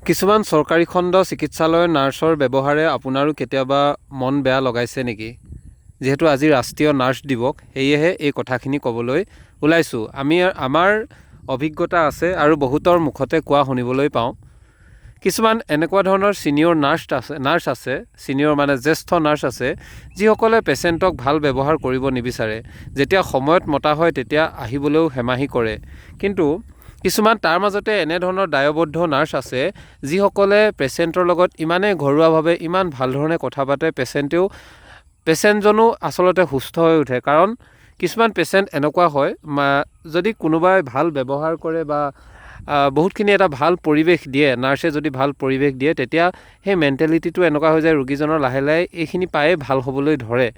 কিছুমান চৰকাৰী খণ্ড চিকিৎসালয়ৰ নাৰ্ছৰ ব্যৱহাৰে আপোনাৰো কেতিয়াবা মন বেয়া লগাইছে নেকি? যিহেতু আজি ৰাষ্ট্ৰীয় নাৰ্ছ দিৱস, সেয়েহে এই কথাখিনি ক'বলৈ ওলাইছোঁ। আমাৰ অভিজ্ঞতা আছে আৰু বহুতৰ মুখতে কোৱা শুনিবলৈ পাওঁ। কিছুমান এনেকুৱা ধৰণৰ ছিনিয়ৰ নাৰ্ছ আছে, ছিনিয়ৰ মানে জ্যেষ্ঠ নাৰ্ছ আছে, যিসকলে পেচেণ্টক ভাল ব্যৱহাৰ কৰিব নিবিচাৰে। যেতিয়া সময়ত মতা হয় তেতিয়া আহিবলৈও হেমাহি কৰে। কিন্তু কিছুমান তাৰ মাজতে এনেধৰণৰ দায়বদ্ধ নাৰ্ছ আছে, যিসকলে পেচেণ্টৰ লগত ইমানেই ঘৰুৱাভাৱে ইমান ভাল ধৰণে কথা পাতে, পেচেণ্টজনো আচলতে সুস্থ হৈ উঠে। কাৰণ কিছুমান পেচেণ্ট এনেকুৱা হয়, যদি কোনোবাই ভাল ব্যৱহাৰ কৰে বা বহুতখিনি এটা ভাল পৰিৱেশ দিয়ে, নাৰ্ছে যদি ভাল পৰিৱেশ দিয়ে, তেতিয়া সেই মেণ্টেলিটিটো এনেকুৱা হৈ যায়, ৰোগীজনৰ লাহে লাহে এইখিনি পায়ে ভাল হ'বলৈ ধৰে।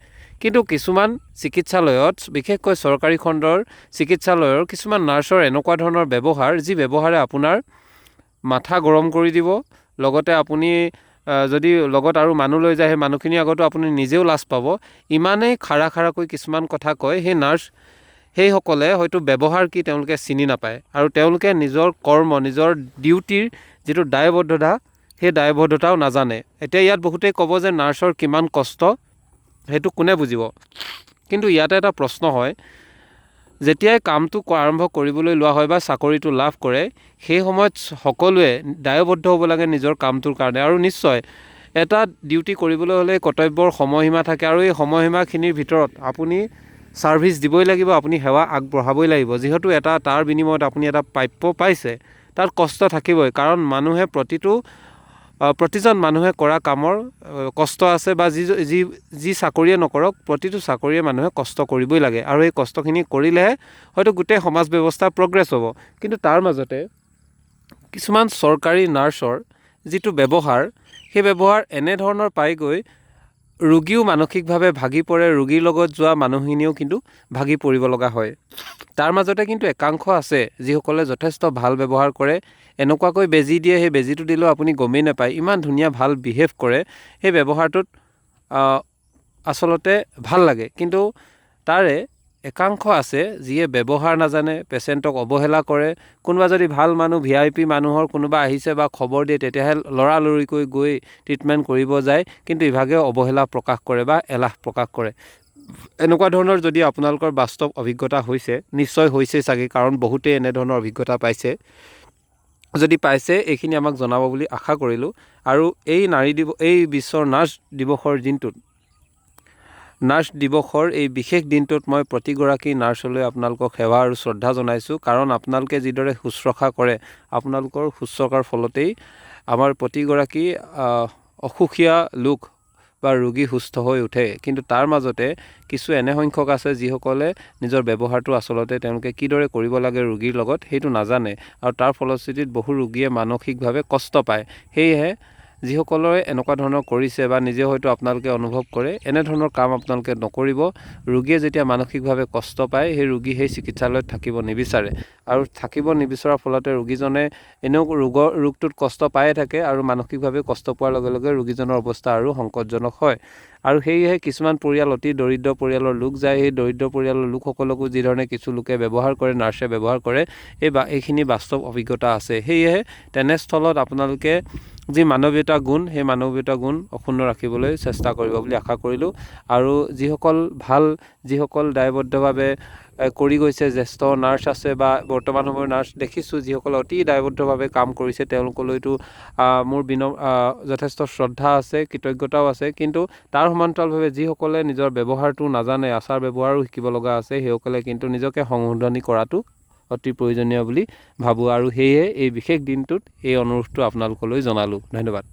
কিন্তু কিছুমান চিকিৎসালয়ত, বিশেষকৈ চৰকাৰী খণ্ডৰ চিকিৎসালয়ৰ কিছুমান নাৰ্ছৰ এনেকুৱা ধৰণৰ ব্যৱহাৰ, যি ব্যৱহাৰে আপোনাৰ মাথা গৰম কৰি দিব। লগতে আপুনি যদি লগত আৰু মানুহ লৈ যায়, সেই মানুহখিনিৰ আগতো আপুনি নিজেও লাজ পাব। ইমানেই খাৰাকৈ কিছুমান কথা কয় সেই নাৰ্ছ, সেইসকলে হয়তো ব্যৱহাৰ কি তেওঁলোকে চিনি নাপায়, আৰু তেওঁলোকে নিজৰ কৰ্ম, নিজৰ ডিউটিৰ যিটো দায়বদ্ধতা, সেই দায়বদ্ধতাও নাজানে। এতিয়া ইয়াত বহুতেই ক'ব যে নাৰ্ছৰ কিমান কষ্ট, সেইটো কোনে বুজিব? কিন্তু ইয়াতে এটা প্ৰশ্ন হয়, যেতিয়াই কামটো আৰম্ভ কৰিবলৈ লোৱা হয় বা চাকৰিটো লাভ কৰে, সেই সময়ত সকলোৱে দায়বদ্ধ হ'ব লাগে নিজৰ কামটোৰ কাৰণে। আৰু নিশ্চয় এটা ডিউটি কৰিবলৈ হ'লে কৰ্তব্যৰ সময়সীমা থাকে, আৰু এই সময়সীমাখিনিৰ ভিতৰত আপুনি ছাৰ্ভিচ দিবই লাগিব, আপুনি সেৱা আগবঢ়াবই লাগিব। যিহেতু তাৰ বিনিময়ত আপুনি এটা প্ৰাপ্য পাইছে, তাত কষ্ট থাকিবই। কাৰণ প্ৰতিজন মানুহে কৰা কামৰ কষ্ট আছে, বা যি চাকৰিয়ে নকৰক, প্ৰতিটো চাকৰিয়ে মানুহে কষ্ট কৰিবই লাগে, আৰু এই কষ্টখিনি কৰিলেহে হয়তো গোটেই সমাজ ব্যৱস্থা প্ৰগ্ৰেছ হ'ব। কিন্তু তাৰ মাজতে কিছুমান চৰকাৰী নাৰ্ছৰ যিটো ব্যৱহাৰ, সেই ব্যৱহাৰ এনেধৰণৰ পাইগৈ, ৰোগীও মানসিকভাৱে ভাগি পৰে, ৰোগীৰ লগত যোৱা মানুহখিনিও কিন্তু ভাগি পৰিব লগা হয়। তাৰ মাজতে কিন্তু একাংশ আছে, যিসকলে যথেষ্ট ভাল ব্যৱহাৰ কৰে, এনেকুৱাকৈ বেজী দিয়ে, সেই বেজীটো দিলেও আপুনি গমেই নাপায়, ইমান ধুনীয়া ভাল বিহেভ কৰে। সেই ব্যৱহাৰটোত আচলতে ভাল লাগে। কিন্তু তাৰে একাংশ আছে, যিয়ে ব্যৱহাৰ নাজানে, পেচেণ্টক অৱহেলা কৰে। কোনোবা যদি ভাল মানুহ, VIP মানুহৰ কোনোবা আহিছে বা খবৰ দিয়ে, তেতিয়াহে লৰালৰিকৈ গৈ ট্ৰিটমেণ্ট কৰিব যায়, কিন্তু ইভাগে অৱহেলা প্ৰকাশ কৰে বা এলাহ প্ৰকাশ কৰে। এনেকুৱা ধৰণৰ যদি আপোনালোকৰ বাস্তৱ অভিজ্ঞতা হৈছে, নিশ্চয় হৈছেই চাগে, কাৰণ বহুতেই এনেধৰণৰ অভিজ্ঞতা পাইছে। যদি পাইছে, এইখিনি আমাক জনাব বুলি আশা কৰিলোঁ। আৰু এই বিশ্বৰ নাৰ্ছ দিৱসৰ এই বিশেষ দিনটোত মই প্ৰতিগৰাকী নাৰ্ছলৈ আপোনালোকক সেৱা আৰু শ্ৰদ্ধা জনাইছোঁ। কাৰণ আপোনালোকে যিদৰে শুশ্ৰূষা কৰে, আপোনালোকৰ শুশ্ৰূষাৰ ফলতেই আমাৰ প্ৰতিগৰাকী অসুখীয়া লোক বা ৰোগী সুস্থ হৈ উঠে। কিন্তু তাৰ মাজতে কিছু এনে সংখ্যক আছে, যিসকলে নিজৰ ব্যৱহাৰটো আচলতে তেওঁলোকে কিদৰে কৰিব লাগে ৰোগীৰ লগত, সেইটো নাজানে, আৰু তাৰ ফলশ্ৰুতিত বহু ৰোগীয়ে মানসিকভাৱে কষ্ট পায়। সেয়েহে যিসকলে এনেকুৱা ধৰণৰ কৰিছে, বা নিজে হয়তো আপোনালোকে অনুভৱ কৰে, এনেধৰণৰ কাম আপোনালোকে নকৰিব। ৰোগীয়ে যেতিয়া মানসিকভাৱে কষ্ট পায়, সেই ৰোগী সেই চিকিৎসালয়ত থাকিব নিবিচাৰে, আৰু থাকিব নিবিচৰাৰ ফলতে ৰোগীজনে এনেও ৰোগটোত কষ্ট পায়ে থাকে, আৰু মানসিকভাৱে কষ্ট পোৱাৰ লগে লগে ৰোগীজনৰ অৱস্থা আৰু সংকটজনক হয়। আৰু সেয়েহে কিছুমান পৰিয়াল, অতি দৰিদ্ৰ পৰিয়ালৰ লোক যায়, সেই দৰিদ্ৰ পৰিয়ালৰ লোকসকলকো যিধৰণে কিছু লোকে ব্যৱহাৰ কৰে, নাৰ্ছে ব্যৱহাৰ কৰে, এইখিনি বাস্তৱ অভিজ্ঞতা আছে। সেয়েহে তেনেস্থলত আপোনালোকে যি মানৱীয়তা গুণ, সেই মানৱীয়তা গুণ অক্ষুণ্ণ ৰাখিবলৈ চেষ্টা কৰিব বুলি আশা কৰিলোঁ। আৰু যিসকল দায়বদ্ধভাৱে কৰি গৈছে, জ্যেষ্ঠ নাৰ্ছ আছে বা বৰ্তমান সময়ৰ নাৰ্ছ দেখিছোঁ, যিসকলে অতি দায়বদ্ধভাৱে কাম কৰিছে, তেওঁলোকলৈতো মোৰ যথেষ্ট শ্ৰদ্ধা আছে, কৃতজ্ঞতাও আছে। কিন্তু তাৰ সমান্তৰালভাৱে যিসকলে নিজৰ ব্যৱহাৰটো নাজানে, আচাৰ ব্যৱহাৰো শিকিব লগা আছে, সেইসকলে কিন্তু নিজকে সংশোধনী কৰাটো অতি প্ৰয়োজনীয় বুলি ভাবোঁ। আৰু সেয়ে এই বিশেষ দিনটোত এই অনুৰোধটো আপোনালোকলৈ জনালোঁ। ধন্যবাদ।